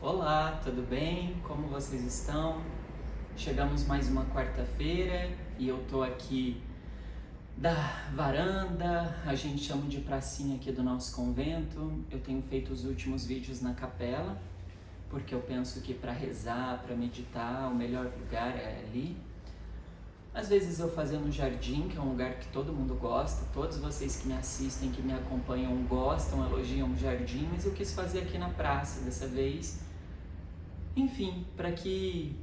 Olá, tudo bem? Como vocês estão? Chegamos mais uma quarta-feira e eu tô aqui da varanda, a gente chama de pracinha aqui do nosso convento. Eu tenho feito os últimos vídeos na capela, porque eu penso que para rezar, para meditar, o melhor lugar é ali. Às vezes eu fazia no jardim, que é um lugar que todo mundo gosta, todos vocês que me assistem, que me acompanham gostam, elogiam o jardim, mas eu quis fazer aqui na praça dessa vez. Enfim, para que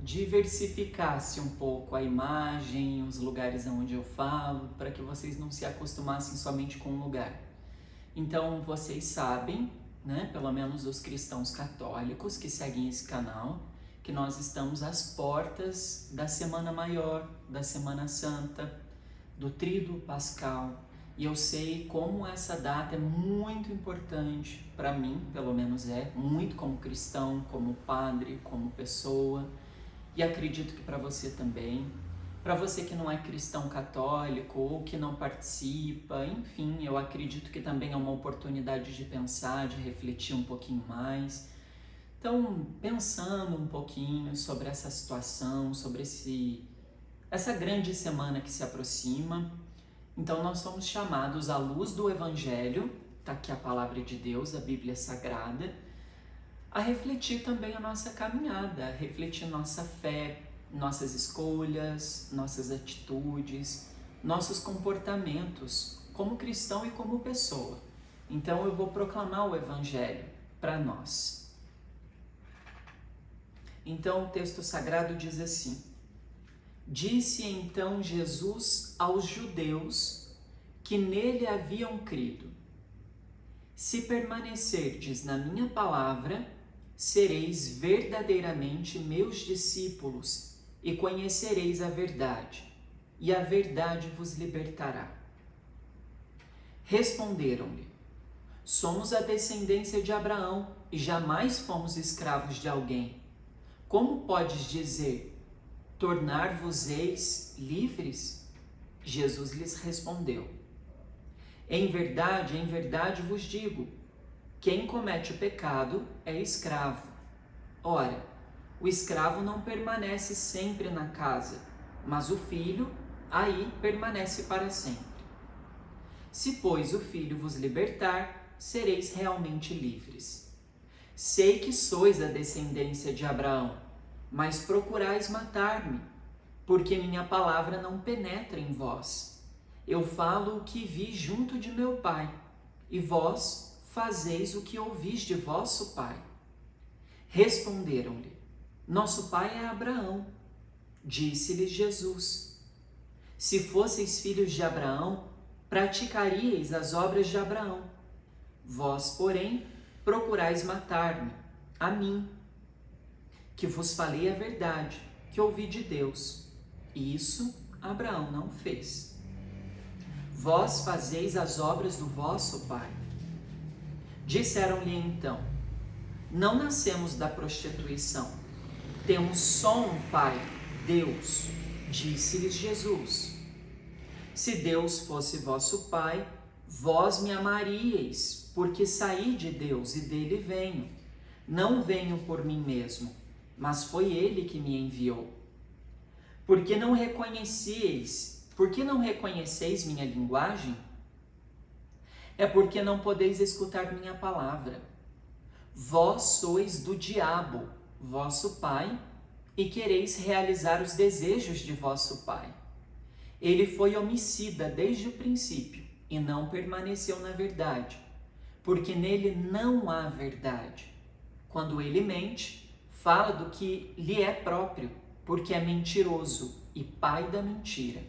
diversificasse um pouco a imagem, os lugares onde eu falo, para que vocês não se acostumassem somente com um lugar. Então, vocês sabem, né, pelo menos os cristãos católicos que seguem esse canal, que nós estamos às portas da Semana Maior, da Semana Santa, do Tríduo Pascal. E eu sei como essa data é muito importante para mim, pelo menos é, muito como cristão, como padre, como pessoa, e acredito que para você também. Para você que não é cristão católico ou que não participa, enfim, eu acredito que também é uma oportunidade de pensar, de refletir um pouquinho mais. Então, pensando um pouquinho sobre essa situação, sobre essa grande semana que se aproxima. Então, nós somos chamados à luz do Evangelho, está aqui a palavra de Deus, a Bíblia Sagrada, a refletir também a nossa caminhada, a refletir nossa fé, nossas escolhas, nossas atitudes, nossos comportamentos como cristão e como pessoa. Então, eu vou proclamar o Evangelho para nós. Então, o texto sagrado diz assim: Disse então Jesus aos judeus que nele haviam crido: Se permanecerdes na minha palavra, sereis verdadeiramente meus discípulos e conhecereis a verdade, e a verdade vos libertará. Responderam-lhe: Somos a descendência de Abraão e jamais fomos escravos de alguém. Como podes dizer: tornar-vos-eis livres? Jesus lhes respondeu: em verdade vos digo, quem comete o pecado é escravo. Ora, o escravo não permanece sempre na casa, mas o filho aí permanece para sempre. Se, pois, o filho vos libertar, sereis realmente livres. Sei que sois a descendência de Abraão, mas procurais matar-me, porque minha palavra não penetra em vós. Eu falo o que vi junto de meu pai, e vós fazeis o que ouvis de vosso pai. Responderam-lhe: Nosso pai é Abraão. Disse-lhes Jesus: Se fosseis filhos de Abraão, praticaríeis as obras de Abraão. Vós, porém, procurais matar-me, a mim, que vos falei a verdade, que ouvi de Deus. E isso Abraão não fez. Vós fazeis as obras do vosso pai. Disseram-lhe então: Não nascemos da prostituição. Temos só um pai, Deus. Disse-lhes Jesus: Se Deus fosse vosso pai, vós me amaríeis, porque saí de Deus e dele venho. Não venho por mim mesmo, mas foi ele que me enviou. Por que não reconheceis minha linguagem? É porque não podeis escutar minha palavra. Vós sois do diabo, vosso pai, e quereis realizar os desejos de vosso pai. Ele foi homicida desde o princípio e não permaneceu na verdade, porque nele não há verdade. Quando ele mente, fala do que lhe é próprio, porque é mentiroso e pai da mentira.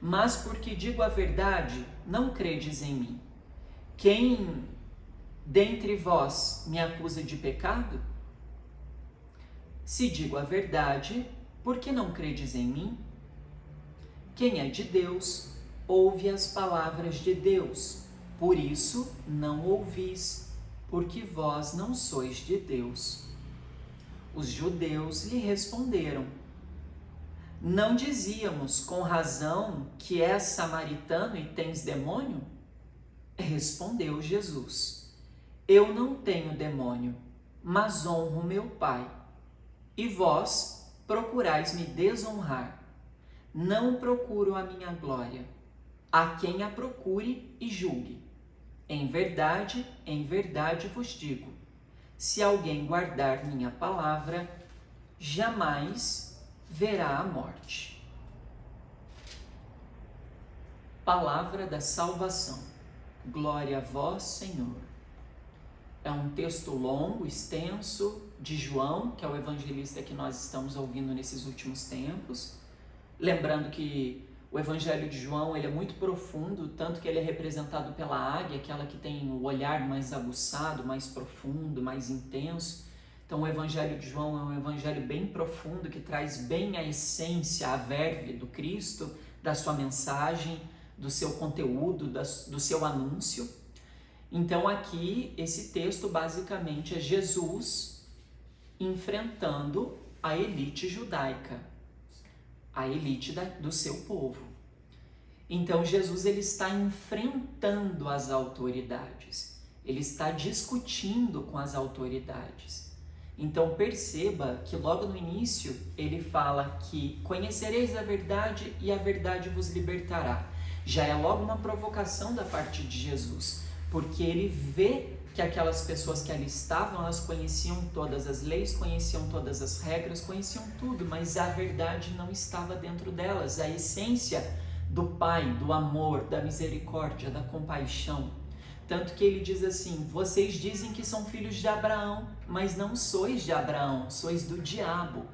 Mas porque digo a verdade, não credes em mim. Quem dentre vós me acusa de pecado? Se digo a verdade, por que não credes em mim? Quem é de Deus, ouve as palavras de Deus. Por isso não ouvis, porque vós não sois de Deus. Os judeus lhe responderam: Não dizíamos com razão que és samaritano e tens demônio? Respondeu Jesus: Eu não tenho demônio. mas honro meu Pai. E vós procurais me desonrar. Não procuro a minha glória. Há quem a procure e julgue. Em verdade vos digo, se alguém guardar minha palavra, jamais verá a morte. Palavra da salvação. Glória a vós, Senhor. É um texto longo, extenso, de João, que é o evangelista que nós estamos ouvindo nesses últimos tempos. Lembrando que o Evangelho de João ele é muito profundo, tanto que ele é representado pela águia, aquela que tem o olhar mais aguçado, mais profundo, mais intenso. Então o Evangelho de João é um evangelho bem profundo, que traz bem a essência, a verve do Cristo, da sua mensagem, do seu conteúdo, do seu anúncio. Então aqui esse texto basicamente é Jesus enfrentando a elite judaica, a elite do seu povo. Então Jesus ele está enfrentando as autoridades, ele está discutindo com as autoridades. Então perceba que logo no início ele fala que conhecereis a verdade e a verdade vos libertará. Já é logo uma provocação da parte de Jesus, porque ele vê que aquelas pessoas que ali estavam, elas conheciam todas as leis, conheciam todas as regras, conheciam tudo, mas a verdade não estava dentro delas, a essência do Pai, do amor, da misericórdia, da compaixão. Tanto que ele diz assim, vocês dizem que são filhos de Abraão, mas não sois de Abraão, sois do diabo.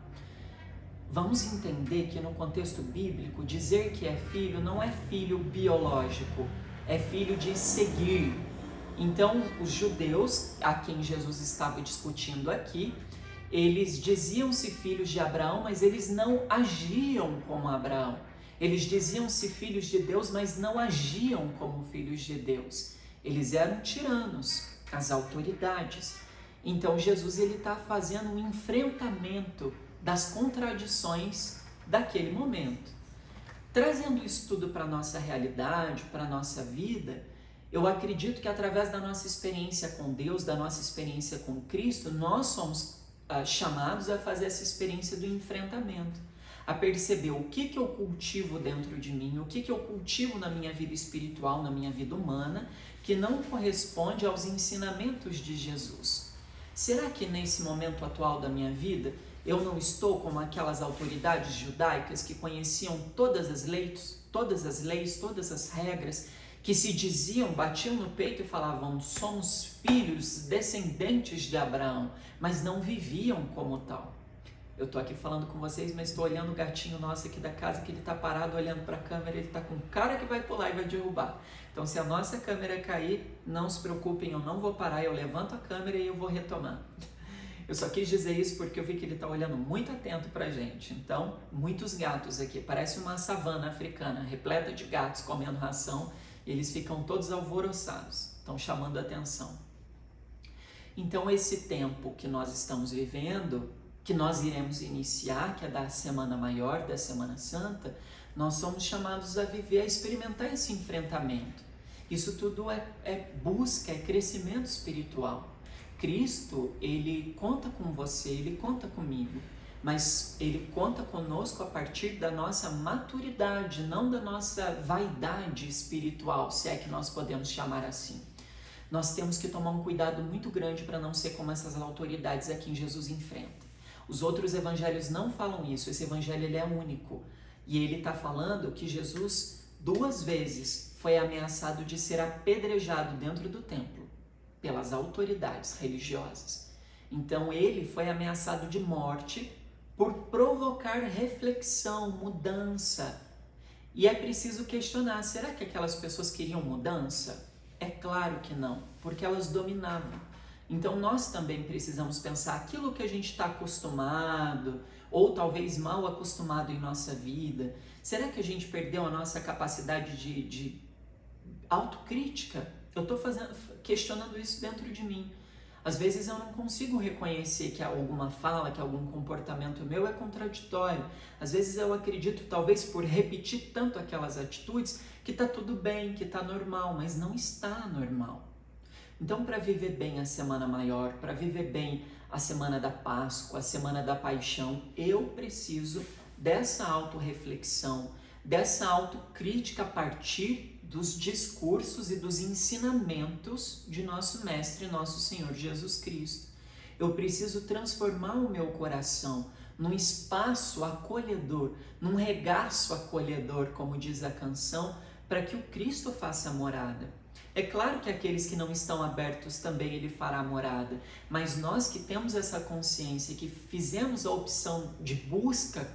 Vamos entender que no contexto bíblico, dizer que é filho não é filho biológico, é filho de seguir. Então, os judeus, a quem Jesus estava discutindo aqui, eles diziam-se filhos de Abraão, mas eles não agiam como Abraão. Eles diziam-se filhos de Deus, mas não agiam como filhos de Deus. Eles eram tiranos, as autoridades. Então, Jesus está fazendo um enfrentamento das contradições daquele momento. Trazendo isso tudo para a nossa realidade, para a nossa vida, eu acredito que através da nossa experiência com Deus, da nossa experiência com Cristo, nós somos chamados a fazer essa experiência do enfrentamento, a perceber o que eu cultivo dentro de mim, o que eu cultivo na minha vida espiritual, na minha vida humana, que não corresponde aos ensinamentos de Jesus. Será que nesse momento atual da minha vida, eu não estou como aquelas autoridades judaicas que conheciam todas as leis, todas as regras, que se diziam, batiam no peito e falavam, somos filhos descendentes de Abraão, mas não viviam como tal. Eu estou aqui falando com vocês, mas estou olhando o gatinho nosso aqui da casa, que ele está parado olhando para a câmera, ele está com cara que vai pular e vai derrubar. Então se a nossa câmera cair, não se preocupem, eu não vou parar, eu levanto a câmera e eu vou retomar. Eu só quis dizer isso porque eu vi que ele está olhando muito atento para a gente. Então, muitos gatos aqui, parece uma savana africana, repleta de gatos comendo ração, e eles ficam todos alvoroçados, estão chamando a atenção. Então, esse tempo que nós estamos vivendo, que nós iremos iniciar, que é da Semana Maior, da Semana Santa, nós somos chamados a viver, a experimentar esse enfrentamento. Isso tudo é busca, é crescimento espiritual. Cristo, ele conta com você, ele conta comigo, mas ele conta conosco a partir da nossa maturidade, não da nossa vaidade espiritual, se é que nós podemos chamar assim. Nós temos que tomar um cuidado muito grande para não ser como essas autoridades a quem Jesus enfrenta. Os outros evangelhos não falam isso, esse evangelho ele é único. E ele está falando que Jesus 2 vezes foi ameaçado de ser apedrejado dentro do templo pelas autoridades religiosas. Então ele foi ameaçado de morte por provocar reflexão, mudança. E é preciso questionar, será que aquelas pessoas queriam mudança? É claro que não, porque elas dominavam. Então nós também precisamos pensar aquilo que a gente está acostumado, ou talvez mal acostumado em nossa vida. Será que a gente perdeu a nossa capacidade de autocrítica? Eu estou questionando isso dentro de mim. Às vezes eu não consigo reconhecer que alguma fala, que algum comportamento meu é contraditório. Às vezes eu acredito, talvez por repetir tanto aquelas atitudes, que está tudo bem, que está normal, mas não está normal. Então, para viver bem a Semana Maior, para viver bem a Semana da Páscoa, a Semana da Paixão, eu preciso dessa autorreflexão, dessa autocrítica a partir dos discursos e dos ensinamentos de nosso Mestre, nosso Senhor Jesus Cristo. Eu preciso transformar o meu coração num espaço acolhedor, num regaço acolhedor, como diz a canção, para que o Cristo faça morada. É claro que aqueles que não estão abertos também Ele fará morada, mas nós que temos essa consciência, que fizemos a opção de busca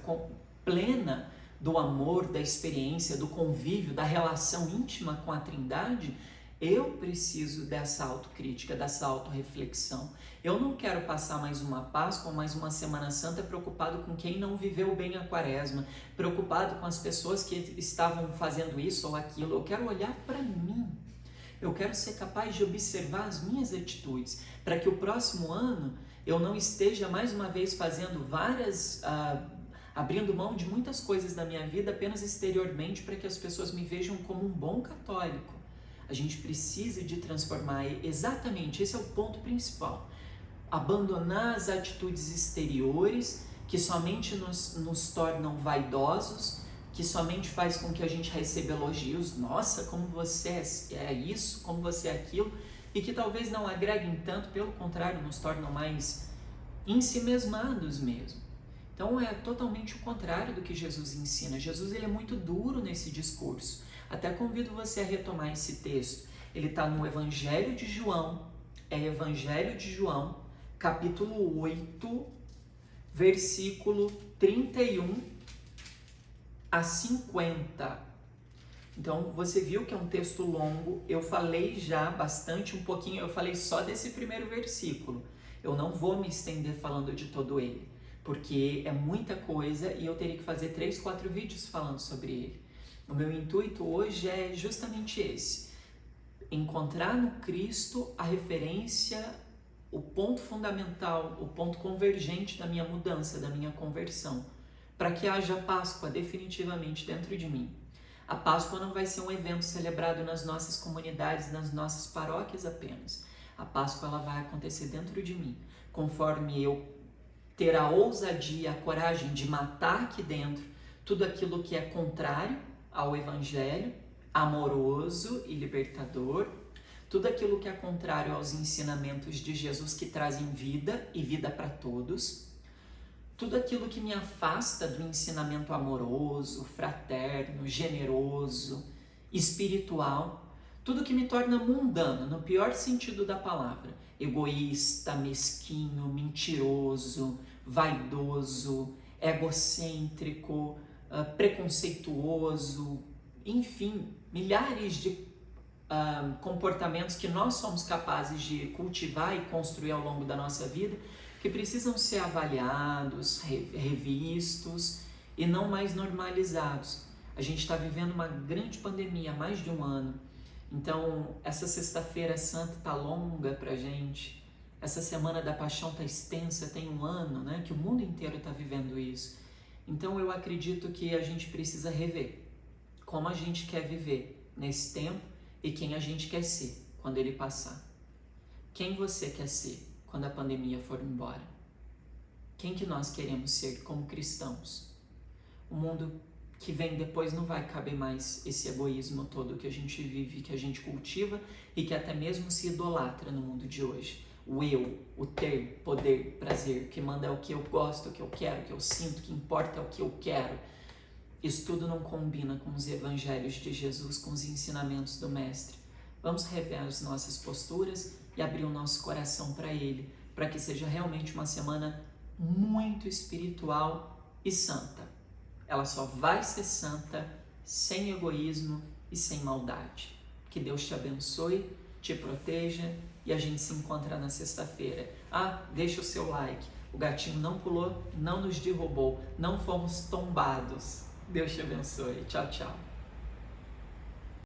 plena do amor, da experiência, do convívio, da relação íntima com a Trindade, eu preciso dessa autocrítica, dessa autorreflexão. Eu não quero passar mais uma Páscoa, mais uma Semana Santa preocupado com quem não viveu bem a Quaresma, preocupado com as pessoas que estavam fazendo isso ou aquilo. Eu quero olhar para mim. Eu quero ser capaz de observar as minhas atitudes, para que o próximo ano eu não esteja mais uma vez fazendo abrindo mão de muitas coisas da minha vida apenas exteriormente para que as pessoas me vejam como um bom católico. A gente precisa de transformar, exatamente, esse é o ponto principal. Abandonar as atitudes exteriores que somente nos tornam vaidosos, que somente faz com que a gente receba elogios, nossa, como você é isso, como você é aquilo, e que talvez não agreguem tanto, pelo contrário, nos tornam mais ensimesmados mesmo. Então é totalmente o contrário do que Jesus ensina. Jesus ele é muito duro nesse discurso. Até convido você a retomar esse texto. Ele está no Evangelho de João, Evangelho de João, capítulo 8, versículo 31 a 50. Então você viu que é um texto longo, eu falei já bastante, um pouquinho, eu falei só desse primeiro versículo. Eu não vou me estender falando de todo ele, porque é muita coisa e eu teria que fazer 3, 4 vídeos falando sobre ele. O meu intuito hoje é justamente esse: encontrar no Cristo a referência, o ponto fundamental, o ponto convergente da minha mudança, da minha conversão, para que haja Páscoa definitivamente dentro de mim. A Páscoa não vai ser um evento celebrado nas nossas comunidades, nas nossas paróquias apenas. A Páscoa ela vai acontecer dentro de mim, conforme eu ter a ousadia, a coragem de matar aqui dentro tudo aquilo que é contrário ao Evangelho, amoroso e libertador, tudo aquilo que é contrário aos ensinamentos de Jesus que trazem vida e vida para todos, tudo aquilo que me afasta do ensinamento amoroso, fraterno, generoso, espiritual, tudo que me torna mundano, no pior sentido da palavra, egoísta, mesquinho, mentiroso, vaidoso, egocêntrico, preconceituoso, enfim, milhares de comportamentos que nós somos capazes de cultivar e construir ao longo da nossa vida, que precisam ser avaliados, revistos e não mais normalizados. A gente está vivendo uma grande pandemia há mais de um ano, então essa Sexta-feira Santa está longa para a gente, essa Semana da Paixão está extensa, tem um ano, né, que o mundo inteiro está vivendo isso. Então eu acredito que a gente precisa rever como a gente quer viver nesse tempo e quem a gente quer ser quando ele passar. Quem você quer ser quando a pandemia for embora? Quem que nós queremos ser como cristãos? O mundo que vem depois não vai caber mais esse egoísmo todo que a gente vive, que a gente cultiva e que até mesmo se idolatra no mundo de hoje. O eu, o ter, poder, prazer, que manda é o que eu gosto, o que eu quero, o que eu sinto, o que importa é o que eu quero. Isso tudo não combina com os evangelhos de Jesus, com os ensinamentos do Mestre. Vamos rever as nossas posturas e abrir o nosso coração para Ele, para que seja realmente uma semana muito espiritual e santa. Ela só vai ser santa sem egoísmo e sem maldade. Que Deus te abençoe, te proteja e a gente se encontra na sexta-feira. Deixa o seu like. O gatinho não pulou, não nos derrubou, não fomos tombados. Deus te abençoe. Tchau, tchau.